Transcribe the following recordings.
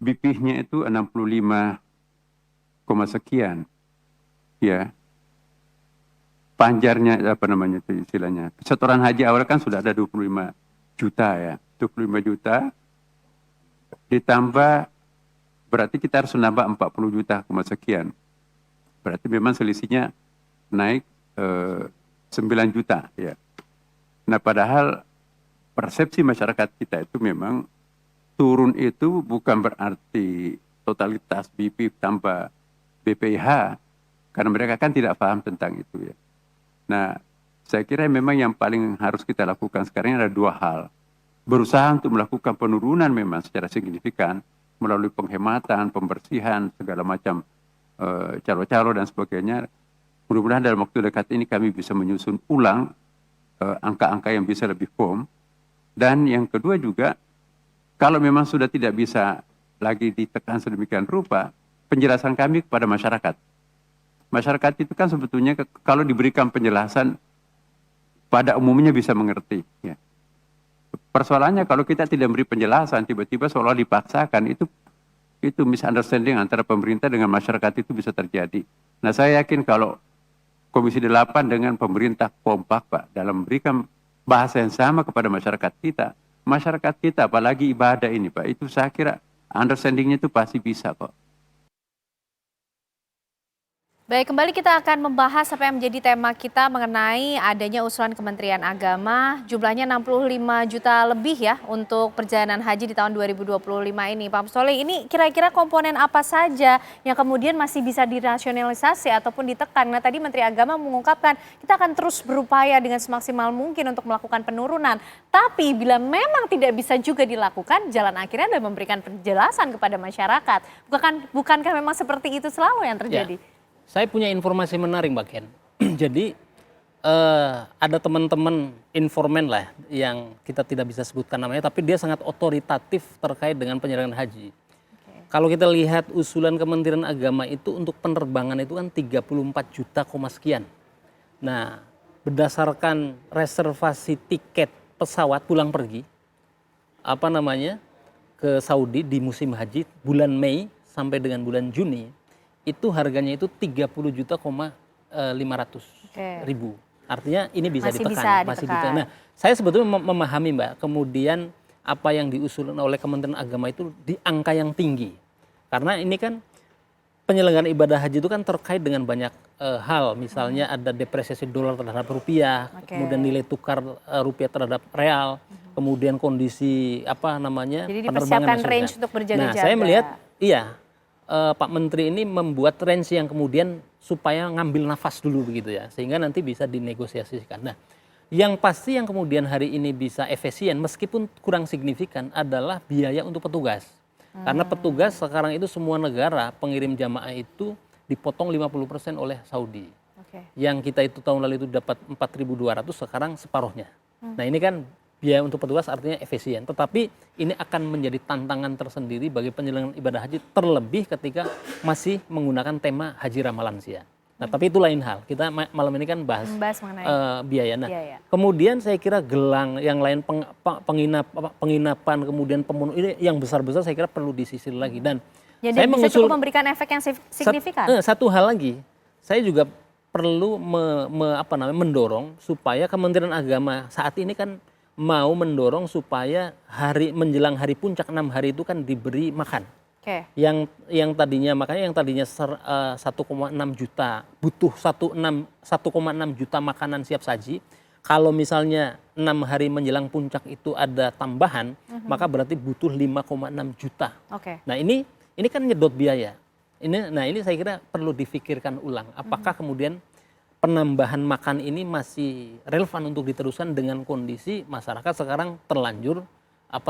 BP-nya itu 65, sekian, ya. Panjarnya apa namanya itu istilahnya. Setoran haji awal kan sudah ada 25 juta ya. 25 juta ditambah berarti kita harus menambah 40 juta, sekian. Berarti memang selisihnya naik 9 juta ya. Nah, padahal persepsi masyarakat kita itu memang turun itu bukan berarti totalitas BP tanpa BPIH, karena mereka kan tidak paham tentang itu ya. Nah, saya kira memang yang paling harus kita lakukan sekarang ada dua hal. Berusaha untuk melakukan penurunan memang secara signifikan melalui penghematan, pembersihan, segala macam calo-calo dan sebagainya. Mudah-mudahan dalam waktu dekat ini kami bisa menyusun ulang angka-angka yang bisa lebih firm. Dan yang kedua juga, kalau memang sudah tidak bisa lagi ditekan sedemikian rupa, penjelasan kami kepada masyarakat. Masyarakat itu kan sebetulnya kalau diberikan penjelasan pada umumnya bisa mengerti. Ya. Persoalannya kalau kita tidak beri penjelasan, tiba-tiba seolah dipaksakan, itu misunderstanding antara pemerintah dengan masyarakat itu bisa terjadi. Nah, saya yakin kalau Komisi 8 dengan pemerintah kompak, Pak, dalam memberikan bahasa yang sama kepada masyarakat kita, apalagi ibadah ini, Pak, itu saya kira understanding-nya itu pasti bisa kok. Baik, kembali kita akan membahas apa yang menjadi tema kita mengenai adanya usulan Kementerian Agama, jumlahnya 65 juta lebih ya untuk perjalanan haji di tahun 2025 ini. Pak Soleh, ini kira-kira komponen apa saja yang kemudian masih bisa dirasionalisasi ataupun ditekan? Nah, tadi Menteri Agama mengungkapkan kita akan terus berupaya dengan semaksimal mungkin untuk melakukan penurunan. Tapi bila memang tidak bisa juga dilakukan, jalan akhirnya adalah memberikan penjelasan kepada masyarakat. Bukankah memang seperti itu selalu yang terjadi? Ya. Saya punya informasi menarik, Mbak Ken. Jadi ada teman-teman informan lah yang kita tidak bisa sebutkan namanya, tapi dia sangat otoritatif terkait dengan penyelenggaraan haji. Kalau kita lihat usulan Kementerian Agama itu untuk penerbangan itu kan 34 juta sekian. Nah, berdasarkan reservasi tiket pesawat pulang pergi, ke Saudi di musim haji bulan Mei sampai dengan bulan Juni, itu harganya itu 30 juta 500 ribu. Artinya ini bisa ditekan. Masih ditekan. Nah, saya sebetulnya memahami, Mbak, kemudian apa yang diusulkan oleh Kementerian Agama itu di angka yang tinggi. Karena ini kan penyelenggaraan ibadah haji itu kan terkait dengan banyak hal. Misalnya ada depresiasi dolar terhadap rupiah, kemudian nilai tukar rupiah terhadap real, kemudian kondisi Jadi penerbangan. dipersiapkan range untuk berjaga-jaga. Nah, saya melihat Pak Menteri ini membuat range yang kemudian supaya ngambil nafas dulu begitu ya, sehingga nanti bisa dinegosiasikan. Nah, yang pasti yang kemudian hari ini bisa efisien meskipun kurang signifikan adalah biaya untuk petugas. Karena petugas sekarang itu semua negara pengirim jamaah itu dipotong 50% oleh Saudi. Yang kita itu tahun lalu itu dapat 4.200, sekarang separuhnya. Nah, ini kan biaya untuk petugas artinya efisien, tetapi ini akan menjadi tantangan tersendiri bagi penyelenggaraan ibadah haji, terlebih ketika masih menggunakan tema haji ramah lansia. Nah, tapi itu lain hal. Kita malam ini kan bahas mengenai biaya. Nah, kemudian saya kira gelang yang lain, penginapan, kemudian pemenuh ini yang besar-besar saya kira perlu disisir lagi. Dan saya bisa cukup memberikan efek yang signifikan. Satu hal lagi, saya juga perlu mendorong supaya Kementerian Agama saat ini kan mau mendorong supaya menjelang hari puncak 6 hari itu kan diberi makan. Yang tadinya 1,6 juta butuh 1,6 juta makanan siap saji. Kalau misalnya 6 hari menjelang puncak itu ada tambahan, maka berarti butuh 5,6 juta. Nah, ini kan nyedot biaya. Ini saya kira perlu difikirkan ulang. Apakah kemudian penambahan makan ini masih relevan untuk diteruskan dengan kondisi masyarakat sekarang terlanjur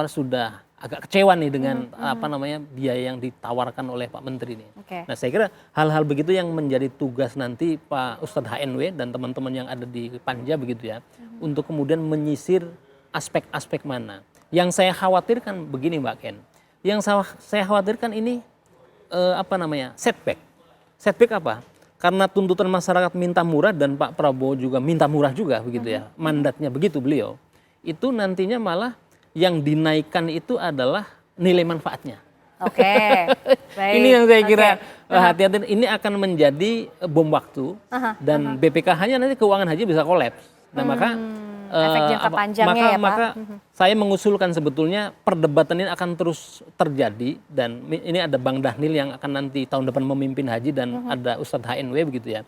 sudah agak kecewa nih dengan biaya yang ditawarkan oleh Pak Menteri ini. Nah, saya kira hal-hal begitu yang menjadi tugas nanti Pak Ustadz HNW dan teman-teman yang ada di Panja begitu ya, untuk kemudian menyisir aspek-aspek mana. Yang saya khawatirkan begini, Mbak Ken. Yang saya khawatirkan ini setback. Setback apa? Karena tuntutan masyarakat minta murah dan Pak Prabowo juga minta murah juga begitu ya, mandatnya begitu beliau, itu nantinya malah yang dinaikkan itu adalah nilai manfaatnya. Oke, baik. Ini yang saya kira Oke. hati-hati, ini akan menjadi bom waktu dan BPKH-nya nanti keuangan haji bisa kolaps. Nah maka efek jangka panjangnya ya, Pak. maka saya mengusulkan sebetulnya perdebatan ini akan terus terjadi dan ini ada Bang Dhanil yang akan nanti tahun depan memimpin haji dan ada Ustadz HNW begitu ya.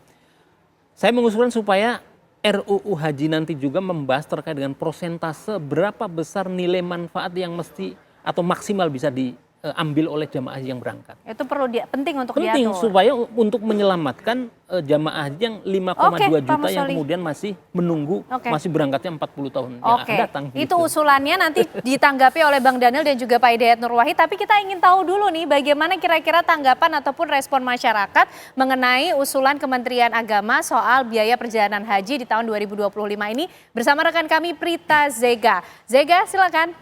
Saya mengusulkan supaya RUU Haji nanti juga membahas terkait dengan persentase berapa besar nilai manfaat yang mesti atau maksimal bisa diambil oleh jamaah haji yang berangkat. Itu penting untuk Penting diatur. supaya untuk menyelamatkan jamaah haji yang 5,2 Oke, Pak juta yang Musoli. kemudian masih menunggu, Oke. masih berangkatnya 40 tahun yang Oke, akan datang. itu gitu. usulannya nanti ditanggapi oleh Bang Dhanil dan juga Pak Hidayat Nur Wahid. Tapi kita ingin tahu dulu nih bagaimana kira-kira tanggapan ataupun respon masyarakat mengenai usulan Kementerian Agama soal biaya perjalanan haji di tahun 2025 ini bersama rekan kami Prita Zega. Zega, silakan.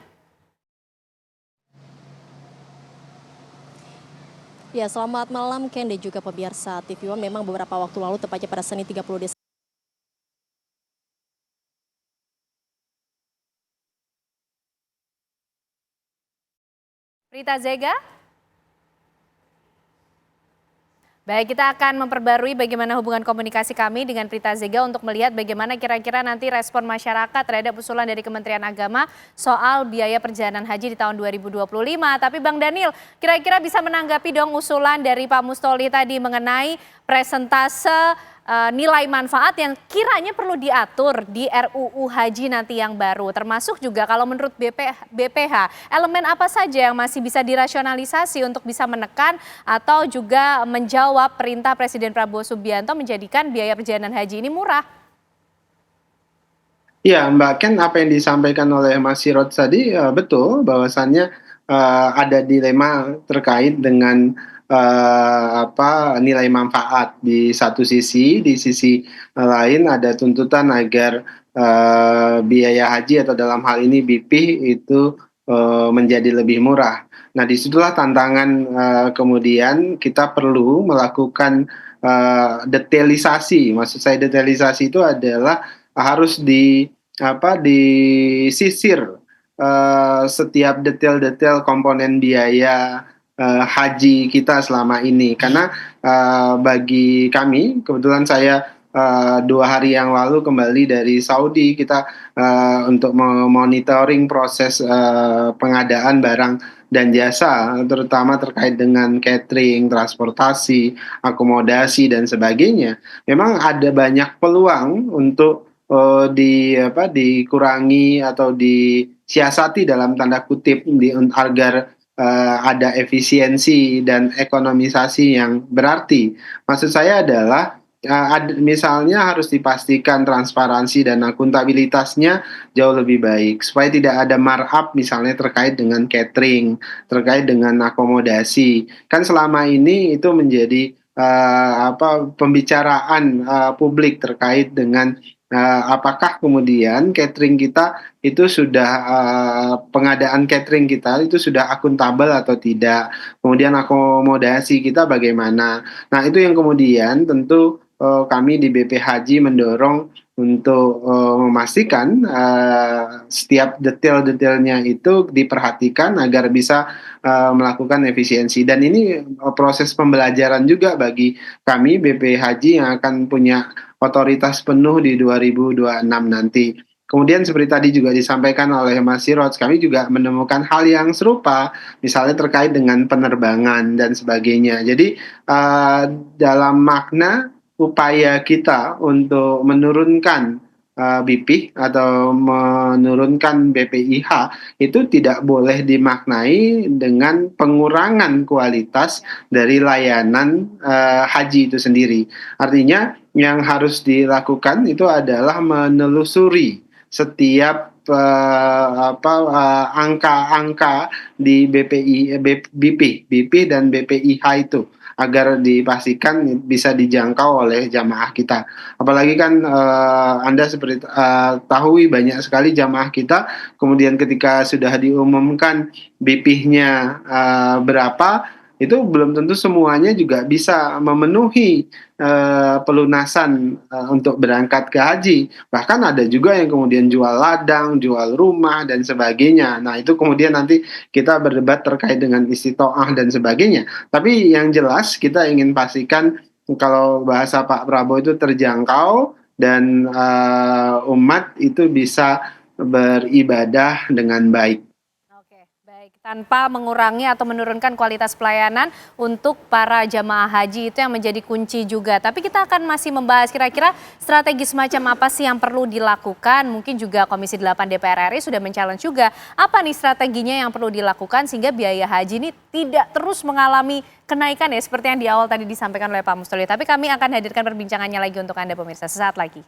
Ya, selamat malam Ken dan juga pemirsa TV One. Memang beberapa waktu lalu tepatnya pada Senin 30 Desember Prita Zega. Baik, kita akan memperbarui bagaimana hubungan komunikasi kami dengan Prita Zega untuk melihat bagaimana kira-kira nanti respon masyarakat terhadap usulan dari Kementerian Agama soal biaya perjalanan haji di tahun 2025. Tapi Bang Dhanil, kira-kira bisa menanggapi dong usulan dari Pak Mustoli tadi mengenai presentase nilai manfaat yang kiranya perlu diatur di RUU Haji nanti yang baru. Termasuk juga kalau menurut BPH, elemen apa saja yang masih bisa dirasionalisasi untuk bisa menekan atau juga menjawab perintah Presiden Prabowo Subianto menjadikan biaya perjalanan haji ini murah? Ya, Mbak Ken, apa yang disampaikan oleh Mas Sirot tadi betul, bahwasannya ada dilema terkait dengan nilai manfaat di satu sisi, di sisi lain ada tuntutan agar biaya haji atau dalam hal ini BP itu menjadi lebih murah. Nah, disitulah tantangan kemudian kita perlu melakukan detailisasi. Maksud saya detailisasi itu adalah harus disisir setiap detail-detail komponen biaya haji kita selama ini, karena bagi kami kebetulan saya 2 hari yang lalu kembali dari Saudi, kita untuk memonitoring proses pengadaan barang dan jasa, terutama terkait dengan catering, transportasi, akomodasi dan sebagainya. Memang ada banyak peluang untuk dikurangi atau disiasati dalam tanda kutip agar ada efisiensi dan ekonomisasi yang berarti. Maksud saya adalah misalnya harus dipastikan transparansi dan akuntabilitasnya jauh lebih baik supaya tidak ada markup misalnya terkait dengan catering, terkait dengan akomodasi. Kan selama ini itu menjadi pembicaraan publik terkait dengan apakah kemudian catering kita itu sudah pengadaan catering kita itu sudah akuntabel atau tidak, kemudian akomodasi kita bagaimana. Nah, itu yang kemudian tentu kami di BP Haji mendorong untuk memastikan setiap detail-detailnya itu diperhatikan agar bisa melakukan efisiensi. Dan ini proses pembelajaran juga bagi kami BP Haji yang akan punya otoritas penuh di 2026 nanti. Kemudian seperti tadi juga disampaikan oleh Mas Sirot, kami juga menemukan hal yang serupa, misalnya terkait dengan penerbangan dan sebagainya. Jadi dalam makna upaya kita untuk menurunkan BP atau menurunkan BPIH itu tidak boleh dimaknai dengan pengurangan kualitas dari layanan haji itu sendiri. Artinya yang harus dilakukan itu adalah menelusuri setiap angka-angka di BP dan BPIH itu agar dipastikan bisa dijangkau oleh jamaah kita. Apalagi kan Anda seperti tahu banyak sekali jamaah kita kemudian ketika sudah diumumkan BP-nya berapa, itu belum tentu semuanya juga bisa memenuhi pelunasan untuk berangkat ke haji. Bahkan ada juga yang kemudian jual ladang, jual rumah dan sebagainya. Nah, itu kemudian nanti kita berdebat terkait dengan istitoah dan sebagainya. Tapi yang jelas kita ingin pastikan kalau bahasa Pak Prabowo itu terjangkau dan umat itu bisa beribadah dengan baik. Oke, baik. Tanpa mengurangi atau menurunkan kualitas pelayanan untuk para jamaah haji itu yang menjadi kunci juga. Tapi kita akan masih membahas kira-kira strategi semacam apa sih yang perlu dilakukan. Mungkin juga Komisi 8 DPR RI sudah men-challenge juga. Apa nih strateginya yang perlu dilakukan sehingga biaya haji ini tidak terus mengalami kenaikan ya seperti yang di awal tadi disampaikan oleh Pak Mustoli. Tapi kami akan hadirkan perbincangannya lagi untuk Anda pemirsa sesaat lagi.